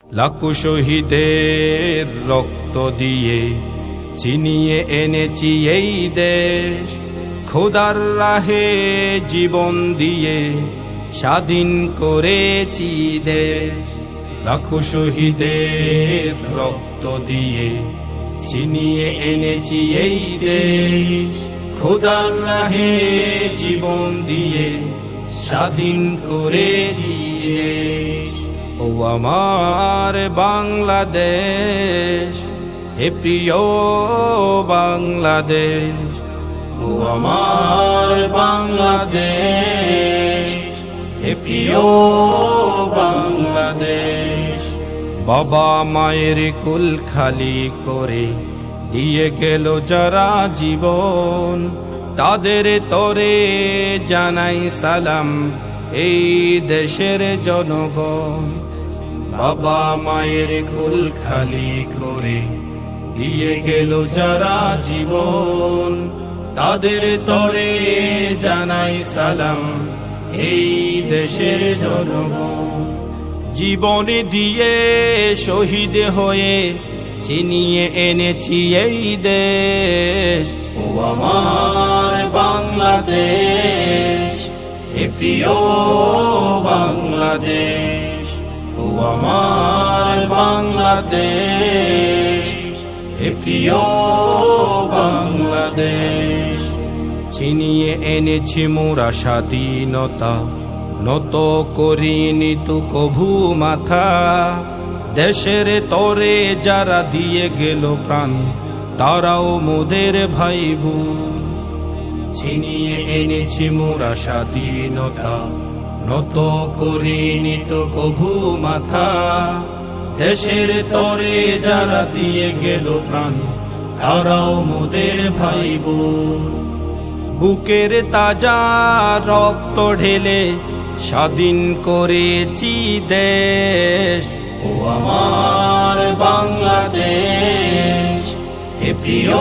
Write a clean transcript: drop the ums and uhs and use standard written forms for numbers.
লাখো শহীদের রক্ত দিয়ে ছিনিয়ে এনেছি এই দেশ, খোদার রাহে জীবন দিয়ে স্বাধীন করেছি দেশ। লাখো শহীদের রক্ত দিয়ে ছিনিয়ে এনেছি এই দেশ, খোদার রাহে জীবন দিয়ে স্বাধীন করেছি দেশ। ও আমার বাংলাদেশ, হে প্রিয় বাংলাদেশ, ও আমার বাংলাদেশ, হে প্রিয় বাংলাদেশ। বাবা মায়ের কুল খালি করে দিয়ে গেল যারা জীবন, তাদের তরে জানাই সালাম এই দেশের জনগণ। বাবা মায়ের কুল খালি করে দিয়ে গেল যারা জীবন, তাদের তরে জানাই সালাম এই দেশের জনগণ। জীবনে দিয়ে শহীদ হয়ে ছিনিয়ে এনেছি এই দেশ, ও আমার বাংলাদেশ, হে প্রিয় বাংলাদেশ, ও আমার বাংলাদেশ, হে প্রিয় বাংলাদেশ। ছিনিয়ে এনেছি মোরা স্বাধীনতা, নত করিনি তু কভু মাথা। দেশের তরে যারা দিয়ে গেল প্রাণ, তারাও মোদের ভাই বোন। ছিনিয়ে এনেছি মোরা স্বাধীনতা, নত করিনি তু কভু মাথা। দেশের তরে যারা দিয়ে গেল প্রাণ, তারাও মোদের ভাই বোন। বুকের তাজা রক্ত ঢেলে স্বাধীন করেছি দেশ, ও আমার বাংলাদেশ, হে প্রিয়